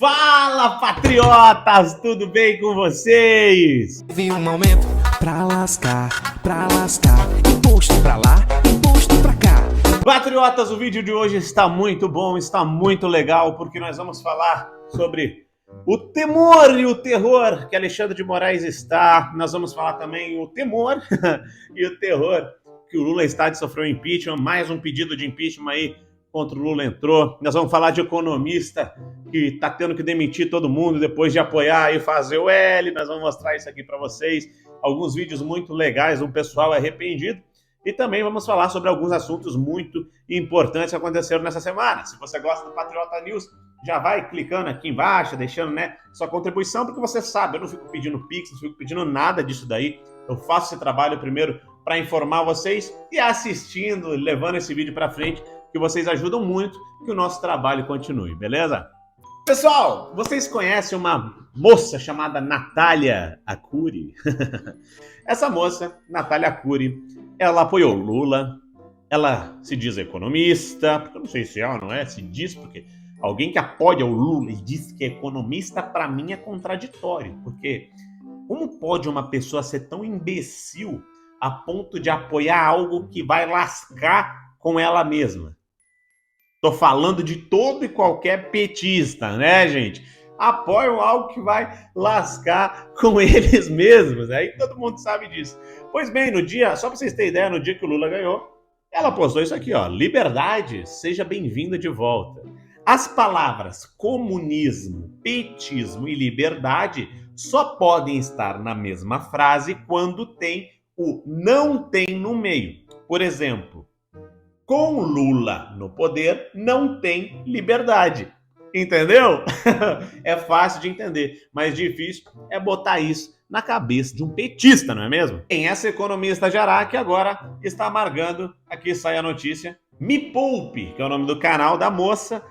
Fala, patriotas! Tudo bem com vocês? Vi um aumento pra lascar, imposto pra lá, imposto pra cá. Patriotas, o vídeo de hoje está muito bom, está muito legal, porque nós vamos falar sobre o temor e o terror que Alexandre de Moraes está. Nós vamos falar também o temor e o terror que o Lula está de sofrer um impeachment, mais um pedido de impeachment aí contra o Lula entrou. Nós vamos falar de economista que está tendo que demitir todo mundo depois de apoiar e fazer o L. Nós vamos mostrar isso aqui para vocês. Alguns vídeos muito legais, um pessoal arrependido. E também vamos falar sobre alguns assuntos muito importantes que aconteceram nessa semana. Se você gosta do Patriota News, já vai clicando aqui embaixo, deixando sua contribuição, porque você sabe, eu não fico pedindo Pix, não fico pedindo nada disso daí. Eu faço esse trabalho primeiro para informar vocês e assistindo, levando esse vídeo para frente, que vocês ajudam muito que o nosso trabalho continue, beleza? Pessoal, vocês conhecem uma moça chamada Natália Arcuri? Essa moça, Natália Arcuri, ela apoiou Lula, ela se diz economista, porque eu não sei se é ou não é, se diz, porque alguém que apoia o Lula e diz que é economista, para mim é contraditório, porque como pode uma pessoa ser tão imbecil a ponto de apoiar algo que vai lascar com ela mesma? Tô falando de todo e qualquer petista, né, gente? Apoiam algo que vai lascar com eles mesmos. Aí todo mundo sabe disso. Pois bem, no dia, só para vocês terem ideia, no dia que o Lula ganhou, ela postou isso aqui, ó. Liberdade, seja bem-vinda de volta. As palavras comunismo, petismo e liberdade só podem estar na mesma frase quando tem o não tem no meio. Por exemplo, com Lula no poder, não tem liberdade. Entendeu? É fácil de entender, mas difícil é botar isso na cabeça de um petista, não é mesmo? Tem essa economista Jará que agora está amargando, aqui sai a notícia, Me Poupe, que é o nome do canal da moça,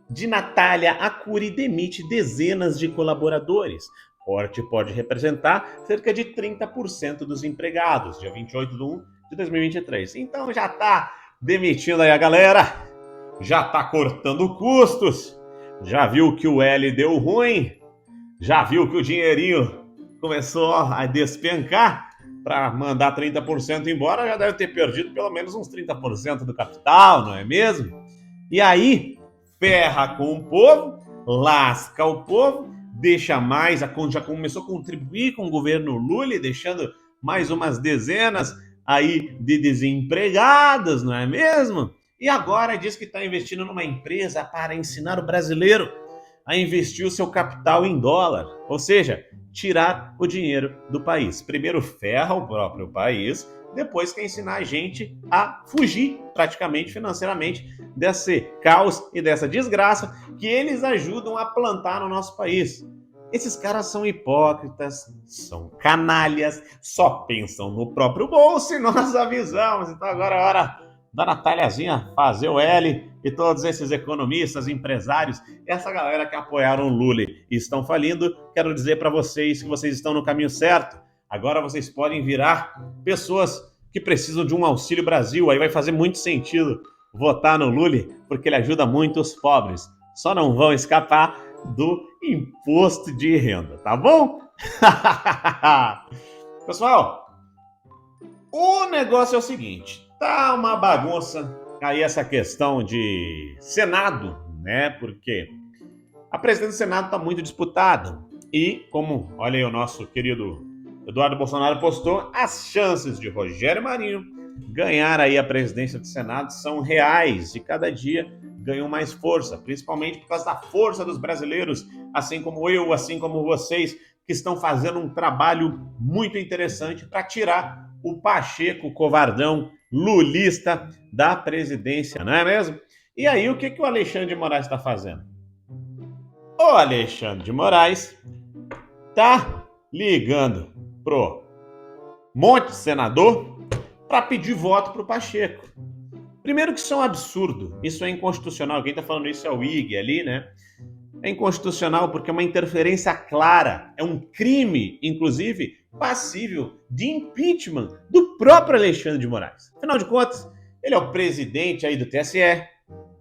de Natália Arcuri demite dezenas de colaboradores. Corte pode representar cerca de 30% dos empregados, dia 28 de 1 de 2023. Então já está demitindo aí a galera, já tá cortando custos, já viu que o L deu ruim, já viu que o dinheirinho começou a despencar para mandar 30% embora, já deve ter perdido pelo menos uns 30% do capital, não é mesmo? E aí, ferra com o povo, lasca o povo, deixa mais, já começou a contribuir com o governo Lula, deixando mais umas dezenas aí de desempregados, não é mesmo? E agora diz que está investindo numa empresa para ensinar o brasileiro a investir o seu capital em dólar, ou seja, tirar o dinheiro do país. Primeiro ferra o próprio país, depois quer ensinar a gente a fugir praticamente financeiramente desse caos e dessa desgraça que eles ajudam a plantar no nosso país. Esses caras são hipócritas, são canalhas, só pensam no próprio bolso e nós avisamos. Então agora é hora da Nataliazinha fazer o L e todos esses economistas, empresários, essa galera que apoiaram o Lula e estão falindo, quero dizer para vocês que vocês estão no caminho certo. Agora vocês podem virar pessoas que precisam de um Auxílio Brasil, aí vai fazer muito sentido votar no Lula, porque ele ajuda muito os pobres. Só não vão escapar do imposto de renda, tá bom? Pessoal, o negócio é o seguinte, tá uma bagunça aí essa questão de Senado, né? Porque a presidência do Senado tá muito disputada e, como, olha aí, o nosso querido Eduardo Bolsonaro postou, as chances de Rogério Marinho ganhar aí a presidência do Senado são reais e cada dia ganham mais força, principalmente por causa da força dos brasileiros, assim como eu, assim como vocês, que estão fazendo um trabalho muito interessante para tirar o Pacheco, o covardão lulista da presidência, não é mesmo? E aí, o que o Alexandre de Moraes está fazendo? O Alexandre de Moraes tá ligando pro monte de senador para pedir voto pro Pacheco. Primeiro que isso é um absurdo, isso é inconstitucional, quem está falando isso é o IG ali, né? É inconstitucional porque é uma interferência clara, é um crime, inclusive, passível de impeachment do próprio Alexandre de Moraes. Afinal de contas, ele é o presidente aí do TSE,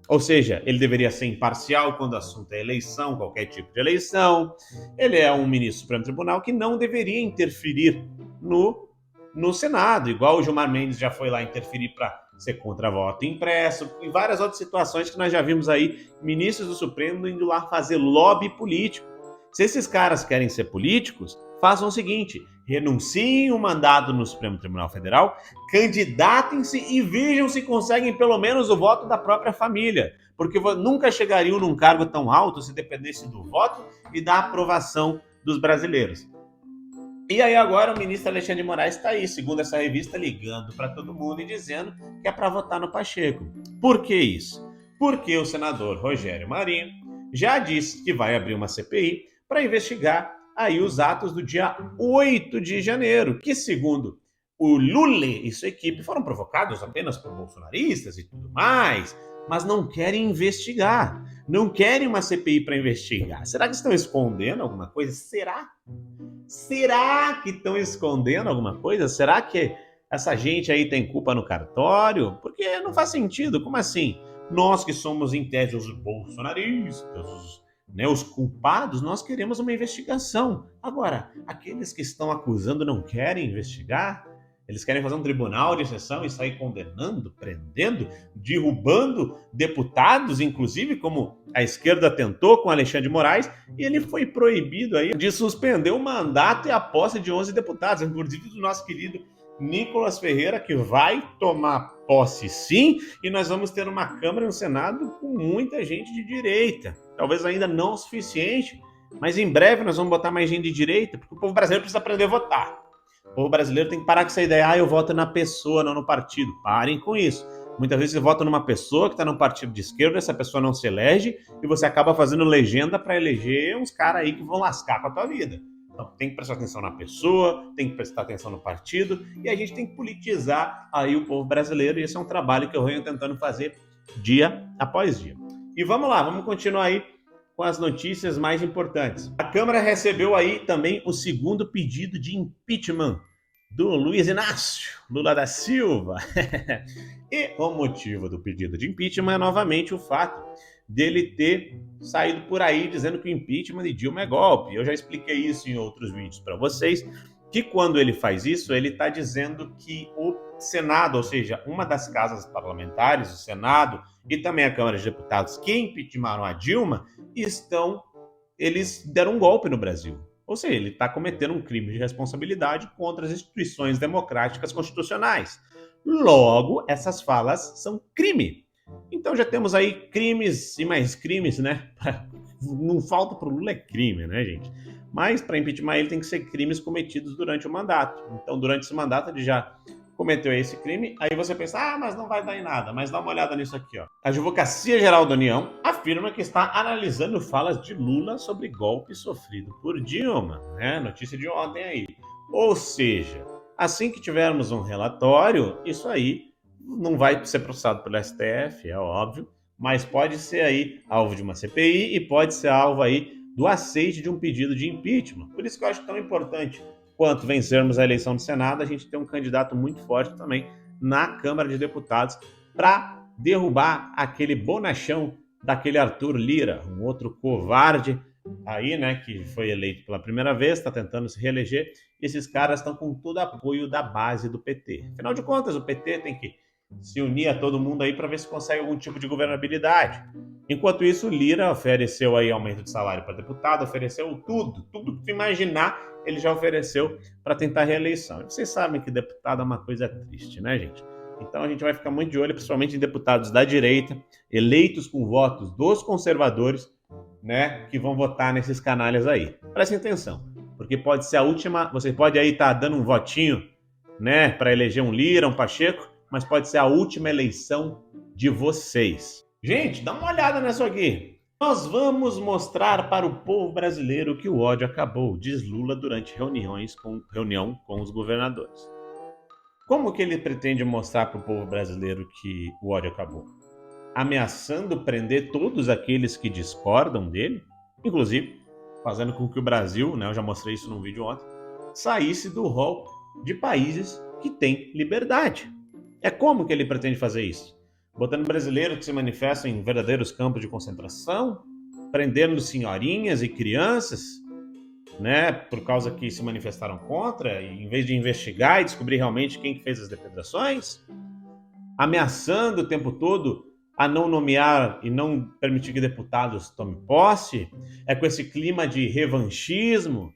Ou seja, ele deveria ser imparcial quando o assunto é eleição, qualquer tipo de eleição. Ele é um ministro do Supremo Tribunal que não deveria interferir no Senado, igual o Gilmar Mendes já foi lá interferir para ser contra voto impresso, e várias outras situações que nós já vimos aí, ministros do Supremo indo lá fazer lobby político. Se esses caras querem ser políticos, façam o seguinte: renunciem o mandato no Supremo Tribunal Federal, candidatem-se e vejam se conseguem pelo menos o voto da própria família, porque nunca chegariam num cargo tão alto se dependesse do voto e da aprovação dos brasileiros. E aí agora o ministro Alexandre de Moraes está aí, segundo essa revista, ligando para todo mundo e dizendo que é para votar no Pacheco. Por que isso? Porque o senador Rogério Marinho já disse que vai abrir uma CPI para investigar aí os atos do dia 8 de janeiro, que segundo o Lula e sua equipe foram provocados apenas por bolsonaristas e tudo mais, mas não querem investigar, não querem uma CPI para investigar. Será que estão escondendo alguma coisa? Será que estão escondendo alguma coisa? Será que essa gente aí tem culpa no cartório? Porque não faz sentido. Como assim? Nós que somos, em tese, os bolsonaristas, os culpados, nós queremos uma investigação. Agora, aqueles que estão acusando não querem investigar? Eles querem fazer um tribunal de exceção e sair condenando, prendendo, derrubando deputados, inclusive como a esquerda tentou com Alexandre de Moraes, e ele foi proibido aí de suspender o mandato e a posse de 11 deputados, inclusive do nosso querido Nicolas Ferreira, que vai tomar posse sim, e nós vamos ter uma Câmara e um Senado com muita gente de direita. Talvez ainda não o suficiente, mas em breve nós vamos botar mais gente de direita, porque o povo brasileiro precisa aprender a votar. O povo brasileiro tem que parar com essa ideia, eu voto na pessoa, não no partido. Parem com isso. Muitas vezes você vota numa pessoa que está num partido de esquerda, essa pessoa não se elege, e você acaba fazendo legenda para eleger uns caras aí que vão lascar com a tua vida. Então tem que prestar atenção na pessoa, tem que prestar atenção no partido, e a gente tem que politizar aí o povo brasileiro, e esse é um trabalho que eu venho tentando fazer dia após dia. E vamos lá, vamos continuar aí com as notícias mais importantes. A Câmara recebeu aí também o segundo pedido de impeachment do Luiz Inácio Lula da Silva. E o motivo do pedido de impeachment é novamente o fato dele ter saído por aí dizendo que o impeachment de Dilma é golpe. Eu já expliquei isso em outros vídeos para vocês, que quando ele faz isso, ele está dizendo que o Senado, ou seja, uma das casas parlamentares, o Senado e também a Câmara de Deputados que impeachmentaram a Dilma, eles deram um golpe no Brasil. Ou seja, ele está cometendo um crime de responsabilidade contra as instituições democráticas constitucionais. Logo, essas falas são crime. Então já temos aí crimes e mais crimes, né? Não falta pro Lula é crime, né, gente? Mas para impeachment ele tem que ser crimes cometidos durante o mandato. Então, durante esse mandato ele já cometeu esse crime, aí você pensa, mas não vai dar em nada, mas dá uma olhada nisso aqui, ó. A Advocacia Geral da União afirma que está analisando falas de Lula sobre golpe sofrido por Dilma, né? Notícia de ontem aí. Ou seja, assim que tivermos um relatório, isso aí não vai ser processado pelo STF, é óbvio, mas pode ser aí alvo de uma CPI e pode ser alvo aí do aceite de um pedido de impeachment. Por isso que eu acho tão importante, quanto vencermos a eleição do Senado, a gente tem um candidato muito forte também na Câmara de Deputados para derrubar aquele bonachão daquele Arthur Lira, um outro covarde aí, né, que foi eleito pela primeira vez, está tentando se reeleger, e esses caras estão com todo apoio da base do PT. Afinal de contas, o PT tem que se unir a todo mundo aí para ver se consegue algum tipo de governabilidade. Enquanto isso, o Lira ofereceu aí aumento de salário para deputado, ofereceu tudo que tu imaginar, ele já ofereceu para tentar a reeleição. E vocês sabem que deputado é uma coisa triste, né, gente? Então a gente vai ficar muito de olho, principalmente em deputados da direita, eleitos com votos dos conservadores, né, que vão votar nesses canalhas aí. Prestem atenção, porque pode ser a última, você pode aí estar dando um votinho, né, para eleger um Lira, um Pacheco, mas pode ser a última eleição de vocês. Gente, dá uma olhada nisso aqui. Nós vamos mostrar para o povo brasileiro que o ódio acabou, diz Lula durante reunião com os governadores. Como que ele pretende mostrar para o povo brasileiro que o ódio acabou? Ameaçando prender todos aqueles que discordam dele, inclusive fazendo com que o Brasil, né, eu já mostrei isso num vídeo ontem, saísse do rol de países que têm liberdade. É como que ele pretende fazer isso? botando brasileiros que se manifestam em verdadeiros campos de concentração, prendendo senhorinhas e crianças, né, por causa que se manifestaram contra, e em vez de investigar e descobrir realmente quem que fez as depredações, ameaçando o tempo todo a não nomear e não permitir que deputados tomem posse, é com esse clima de revanchismo,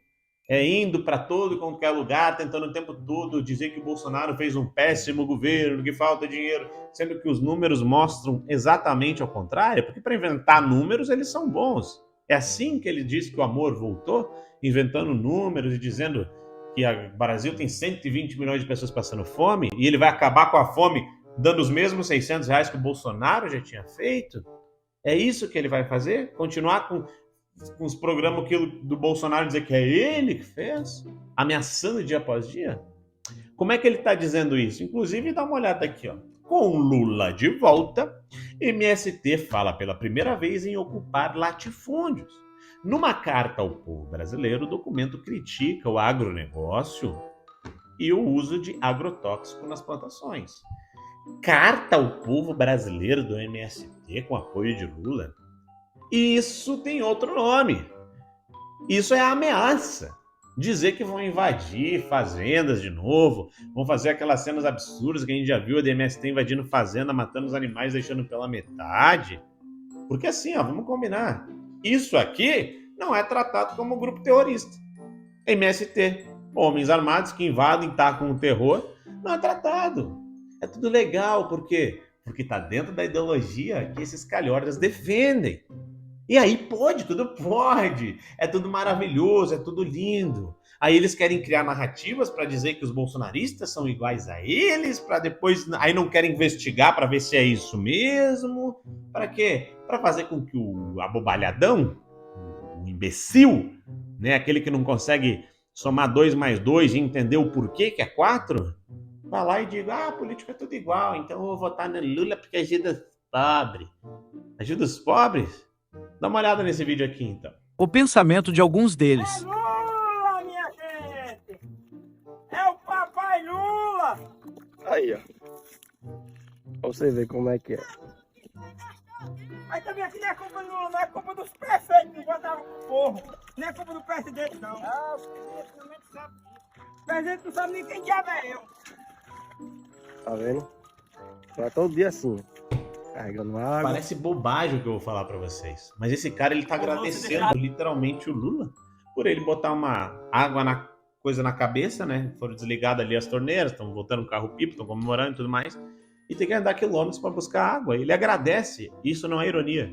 indo para todo e qualquer lugar, tentando o tempo todo dizer que o Bolsonaro fez um péssimo governo, que falta dinheiro, sendo que os números mostram exatamente ao contrário, porque para inventar números eles são bons. É assim que ele diz que o amor voltou, inventando números e dizendo que o Brasil tem 120 milhões de pessoas passando fome e ele vai acabar com a fome dando os mesmos R$ 600 que o Bolsonaro já tinha feito. É isso que ele vai fazer? Continuar com os programas do Bolsonaro dizer que é ele que fez? Ameaçando dia após dia? Como é que ele está dizendo isso? Inclusive, dá uma olhada aqui, ó. Com Lula de volta, MST fala pela primeira vez em ocupar latifúndios. Numa carta ao povo brasileiro, o documento critica o agronegócio e o uso de agrotóxico nas plantações. Carta ao povo brasileiro do MST com apoio de Lula? Isso tem outro nome. Isso é ameaça. Dizer que vão invadir fazendas de novo, vão fazer aquelas cenas absurdas que a gente já viu, a DMST invadindo fazenda, matando os animais, deixando pela metade. Porque assim, ó, vamos combinar. Isso aqui não é tratado como grupo terrorista. MST, homens armados que invadem, tacam o terror, não é tratado. É tudo legal, por quê? Porque tá dentro da ideologia que esses calhordas defendem. E aí tudo pode, é tudo maravilhoso, é tudo lindo. Aí eles querem criar narrativas para dizer que os bolsonaristas são iguais a eles, para depois, aí não querem investigar para ver se é isso mesmo. Para quê? Para fazer com que o abobalhadão, o imbecil, né, aquele que não consegue somar 2 mais 2 e entender o porquê que é 4, vá lá e diga, político é tudo igual, então eu vou votar no Lula porque ajuda os pobres. Ajuda os pobres? Dá uma olhada nesse vídeo aqui, então. O pensamento de alguns deles. É Lula, minha gente! É o papai Lula! Aí, ó. Pra você ver como é que é. Mas também aqui não é culpa do Lula, não é culpa dos prefeitos que votaram pro povo. Não é culpa do presidente, não. Ah, o presidente também sabe. O presidente não sabe nem quem diabo é eu. Tá vendo? Vai todo dia assim. Carregando água. Parece bobagem o que eu vou falar pra vocês. Mas esse cara, ele tá agradecendo literalmente o Lula por ele botar uma água na cabeça, né? Foram desligadas ali as torneiras, estão voltando o carro-pipa, estão comemorando e tudo mais. E tem que andar quilômetros para buscar água. Ele agradece. Isso não é ironia.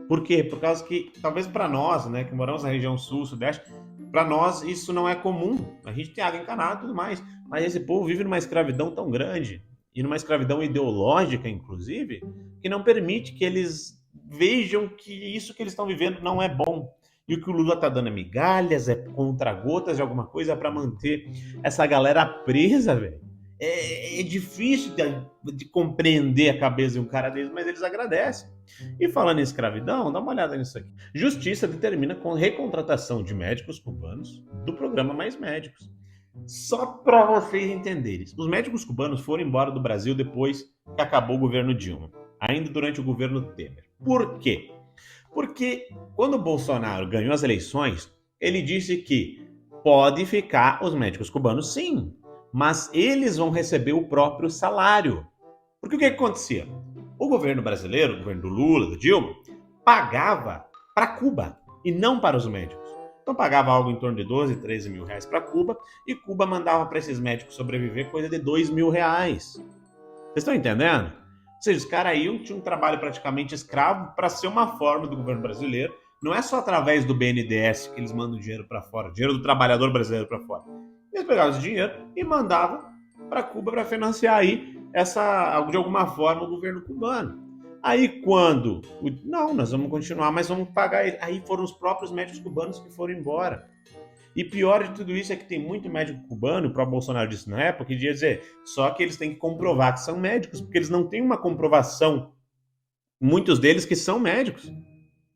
Por quê? Por causa que, talvez para nós, né, que moramos na região sul, sudeste, para nós isso não é comum. A gente tem água encanada e tudo mais. Mas esse povo vive numa escravidão tão grande, e numa escravidão ideológica, inclusive, que não permite que eles vejam que isso que eles estão vivendo não é bom. E o que o Lula tá dando é migalhas, é contra-gotas de alguma coisa para manter essa galera presa, velho. É difícil de compreender a cabeça de um cara desse, mas eles agradecem. E falando em escravidão, dá uma olhada nisso aqui. Justiça determina com recontratação de médicos cubanos do programa Mais Médicos. Só para vocês entenderem, os médicos cubanos foram embora do Brasil depois que acabou o governo Dilma, ainda durante o governo Temer. Por quê? Porque quando o Bolsonaro ganhou as eleições, ele disse que pode ficar os médicos cubanos sim, mas eles vão receber o próprio salário. Porque o que acontecia? O governo brasileiro, o governo do Lula, do Dilma, pagava para Cuba e não para os médicos. Então pagava algo em torno de 12, 13 mil reais para Cuba e Cuba mandava para esses médicos sobreviver coisa de 2 mil reais. Vocês estão entendendo? Ou seja, os caras aí tinham um trabalho praticamente escravo para ser uma forma do governo brasileiro. Não é só através do BNDES que eles mandam dinheiro para fora, dinheiro do trabalhador brasileiro para fora. Eles pegavam esse dinheiro e mandavam para Cuba para financiar aí de alguma forma o governo cubano. Aí quando, não, nós vamos continuar, mas vamos pagar. Aí foram os próprios médicos cubanos que foram embora. E pior de tudo isso é que tem muito médico cubano, o próprio Bolsonaro disse na época, que ia dizer, só que eles têm que comprovar que são médicos, porque eles não têm uma comprovação, muitos deles que são médicos,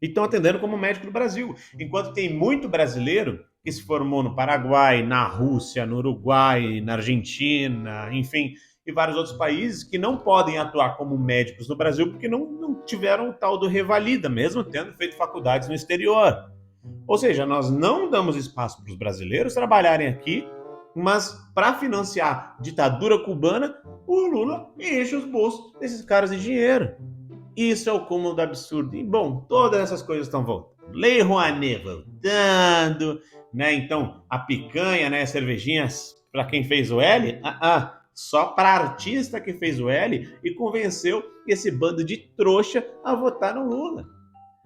e estão atendendo como médico do Brasil. Enquanto tem muito brasileiro que se formou no Paraguai, na Rússia, no Uruguai, na Argentina, enfim, e vários outros países que não podem atuar como médicos no Brasil porque não tiveram o tal do revalida, mesmo tendo feito faculdades no exterior. Ou seja, nós não damos espaço para os brasileiros trabalharem aqui, mas para financiar ditadura cubana, o Lula enche os bolsos desses caras de dinheiro. Isso é o cúmulo do absurdo. E, bom, todas essas coisas estão voltando. Lei Rouanet voltando, né? Então, a picanha, né? Cervejinhas para quem fez o L? Só para artista que fez o L e convenceu esse bando de trouxa a votar no Lula.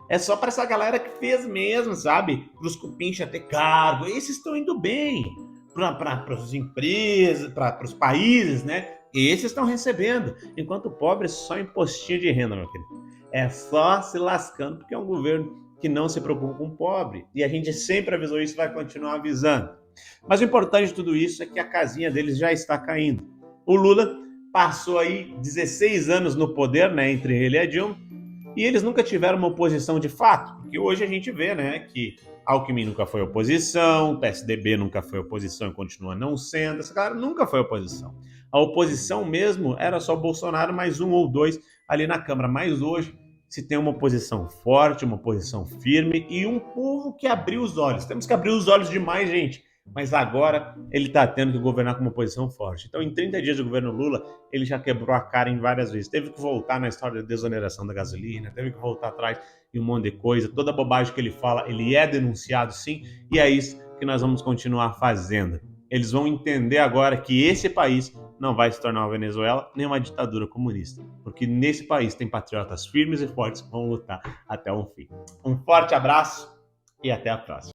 É só para essa galera que fez mesmo, sabe? Para os cupincha ter cargo. Esses estão indo bem. Para as empresas, para os países, né? Esses estão recebendo. Enquanto o pobre é só impostinho de renda, meu querido. É só se lascando, porque é um governo que não se preocupa com o pobre. E a gente sempre avisou isso e vai continuar avisando. Mas o importante de tudo isso é que a casinha deles já está caindo. O Lula passou aí 16 anos no poder, né? Entre ele e a Dilma. E eles nunca tiveram uma oposição de fato, porque hoje a gente vê, né, que Alckmin nunca foi oposição, PSDB nunca foi oposição e continua não sendo, essa galera nunca foi oposição. A oposição mesmo era só Bolsonaro mais um ou dois ali na Câmara, mas hoje se tem uma oposição forte, uma oposição firme e um povo que abriu os olhos. Temos que abrir os olhos demais, gente. Mas agora ele está tendo que governar com uma posição forte. Então, em 30 dias de governo Lula, ele já quebrou a cara em várias vezes. Teve que voltar na história da desoneração da gasolina, teve que voltar atrás de um monte de coisa. Toda bobagem que ele fala, ele é denunciado sim, e é isso que nós vamos continuar fazendo. Eles vão entender agora que esse país não vai se tornar uma Venezuela nem uma ditadura comunista, porque nesse país tem patriotas firmes e fortes que vão lutar até o fim. Um forte abraço e até a próxima.